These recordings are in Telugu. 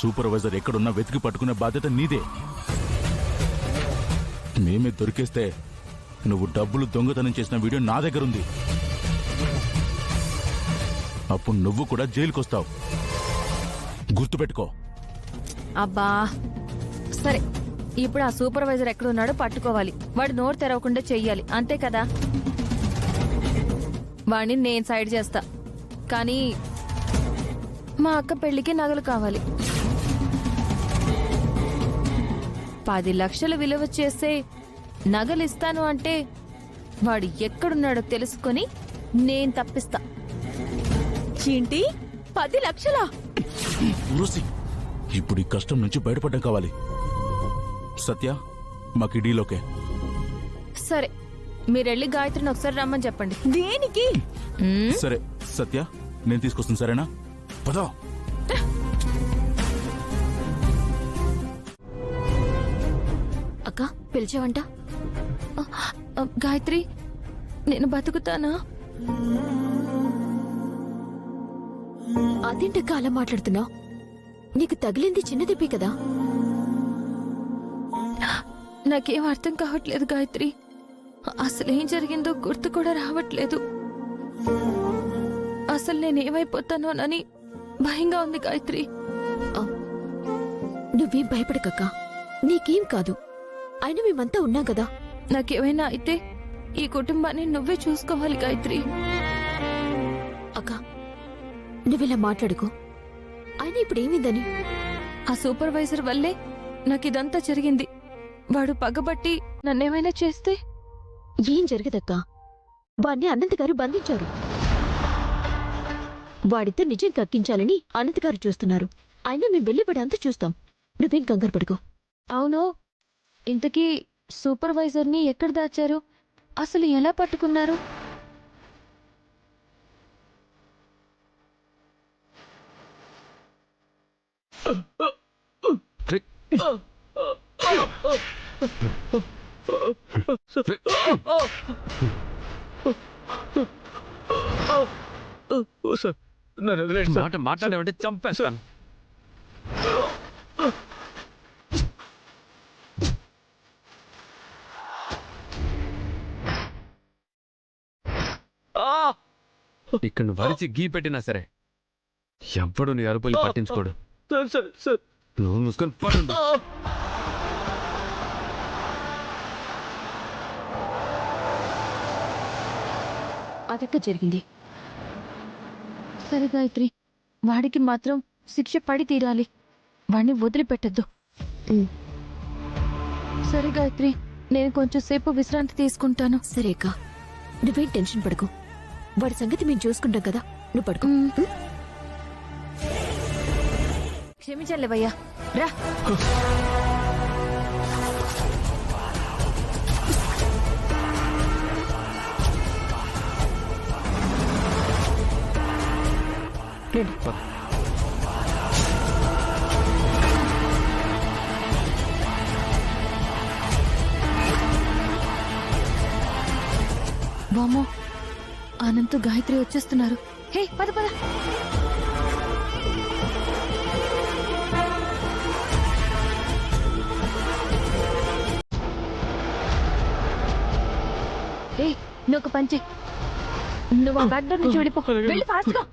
సూపర్వైజర్ ఎక్కడున్నా వెతికి పట్టుకునే బాధ్యత నీదే. మేమే దొరికేస్తే నువ్వు డబ్బులు దొంగతనం చేసిన వీడియో నా దగ్గరుంది. అప్పుడు నువ్వు కూడా జైలుకొస్తావు, గుర్తుపెట్టుకో. అబ్బా సరే, ఇప్పుడు ఆ సూపర్వైజర్ ఎక్కడున్నాడో పట్టుకోవాలి. వాడు నోరు తెరవకుండా చెయ్యాలి, అంతే కదా? వాడిని నేను సైడ్ చేస్తా. కానీ మా అక్క పెళ్లికి నగలు కావాలి. 10 లక్షలు విలువ చేసే నగలు ఇస్తాను అంటే వాడు ఎక్కడున్నాడో తెలుసుకొని నేను తప్పిస్తా. ఏంటి 10 లక్షలా? ఇప్పుడు ఈ కష్టం నుంచి బయటపడడం కావాలి. సత్య, మాకు డీలోకే. సరే, మీరెళ్ళి గాయత్రిని ఒకసారి రమ్మని చెప్పండి. దేనికి? సరే సత్య, నేను తీసుకొస్తాను, సరేనా? పదా. అక్క పిలిచావంట? గాయత్రి, నేను బతుకుతానా? అదేంటక్క అలా మాట్లాడుతున్నావు? నీకు తగిలింది చిన్న దెబ్బే కదా. నాకేం అర్థం కావట్లేదు గాయత్రి. అసలేం జరిగిందో గుర్తు కూడా రావట్లేదు. అసలు నేనేమైపోతానోనని భయంగా ఉంది గాయత్రి. నువ్వేం భయపడకక్క, నీకేం కాదు. అయినా మేమంతా ఉన్నాం కదా. నాకేమైనా అయితే ఈ కుటుంబాన్ని నువ్వే చూసుకోవాలి గాయత్రి. అక్క, నువ్విలా మాట్లాడుకో. అయినా ఇప్పుడేమిందని? ఆ సూపర్వైజర్ వల్లే నాకిదంతా జరిగింది. వాడు పగబట్టి నన్నేమైనా చేస్తే? ఏం జరగదక్కా. వాణ్ణి అనంత్ గారు బంధించారు. వాడితో నిజం కక్కించాలని అనంత్ గారు చూస్తున్నారు. అయినా మేము వెళ్ళిపడంతా చూస్తాం. నువ్వేం కంగారు పడుకో. అవును, ఇంతకీ సూపర్వైజర్ని ఎక్కడ దాచారు? అసలు ఎలా పట్టుకున్నారు? మాట్లాడేమంటే చంపేస్తాను. ఇక్కడ నువ్వు వరిచి గీ పెట్టినా సరే ఎవ్వడు నీ అరుపులు పట్టించుకోడు. నువ్వు మూసుకొని పడు. అదక్క జరిగింది. సరే గాయత్రి, వాడికి మాత్రం శిక్ష పడి తీరాలి. వాడిని వదిలిపెట్టద్దు. సరే గాయత్రి, నేను కొంచెం సేపు విశ్రాంతి తీసుకుంటాను. సరే అక్క, నువ్వేం టెన్షన్ పడకు. వాడి సంగతి మేము చూసుకుంటాం కదా. నువ్వు పడుకో. క్షమించలేవయ్యా, రా. వామో, అనంత్ గాయత్రి వచ్చేస్తున్నారు. హే, పద పద. హే, నువ్వు ఒక పంచే. నువ్వు ఆ బ్యాక్ డోర్ నుంచి వెళ్ళిపో. వెళ్ళి ఫాస్ట్ గా.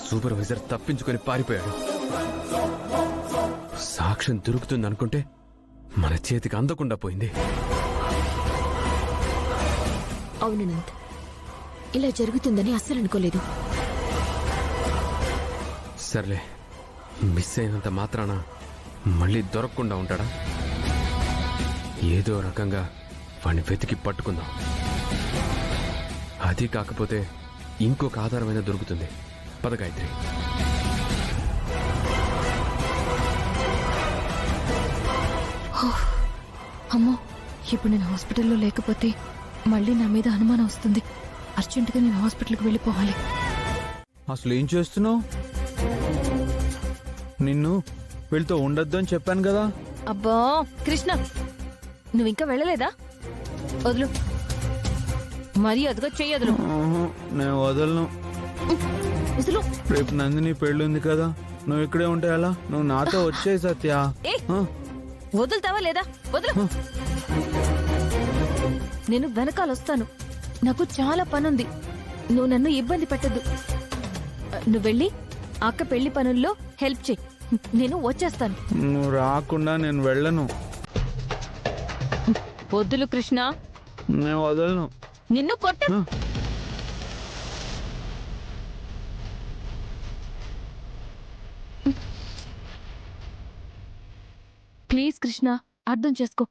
సూపర్వైజర్ తప్పించుకొని పారిపోయాడు. సాక్ష్యం దొరుకుతుందనుకుంటే మన చేతికి అందకుండా పోయింది. అవునంత్, ఇలా జరుగుతుందని అస్సలు అనుకోలేదు. సర్లే, మిస్ అయినంత మాత్రాన మళ్ళీ దొరకకుండా ఉంటాడా? ఏదో రకంగా వాడిని వెతికి పట్టుకుందాం. అది కాకపోతే ఇంకొక ఆధారమైన దొరుకుతుంది. పద గాయత్రి. అమ్మో, ఇప్పుడు నేను హాస్పిటల్లో లేకపోతే మళ్ళీ నా మీద అనుమానం వస్తుంది. అర్జెంటుగా నేను హాస్పిటల్కి వెళ్ళిపోవాలి. అసలు ఏం చేస్తున్నావు? నిన్ను వీళ్ళతో ఉండొద్దు అని చెప్పాను కదా. అబ్బా కృష్ణ, నువ్వు ఇంకా వెళ్ళలేదా? వదులు, మరీ అదిగో చెయ్యదులు. ఆహా, నేను వదలను. వదులు. రేపు నందిని పెళ్ళుంది కదా, నువ్వు ఇక్కడే ఉంటే ఎలా? నువ్వు నాతో వచ్చేయి సత్య. ఏ, ఆ, వదులుతావా లేదా? వదులు. నేను వెనకాల వస్తాను. నాకు చాలా పనుంది. నువ్వు నన్ను ఇబ్బంది పెట్టద్దు. నువ్వు వెళ్ళి అక్క పెళ్లి పనుల్లో హెల్ప్ చెయ్యి. నేను వచ్చేస్తాను. నువ్వు రాకుండా నేను వెళ్ళను. వద్దులు కృష్ణ, నేను వదలను. నిన్ను కొట్ట. ఆ. ప్లీజ్ కృష్ణ, అర్థం చేసుకో.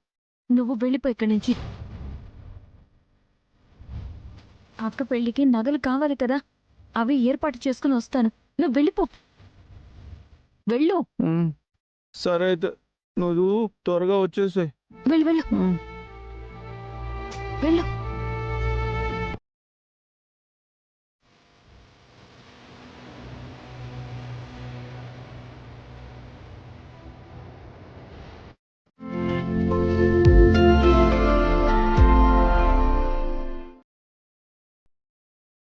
నువ్వు వెళ్ళిపో ఇక్కడి నుంచి. అక్క పెళ్లికి నగలు కావాలి కదా, అవి ఏర్పాటు చేసుకుని వస్తాను. నువ్వు వెళ్ళిపో. వెళ్ళు. సరే అయితే నువ్వు త్వరగా వచ్చేసాయి. వెళ్ళు వెళ్ళు వెళ్ళు.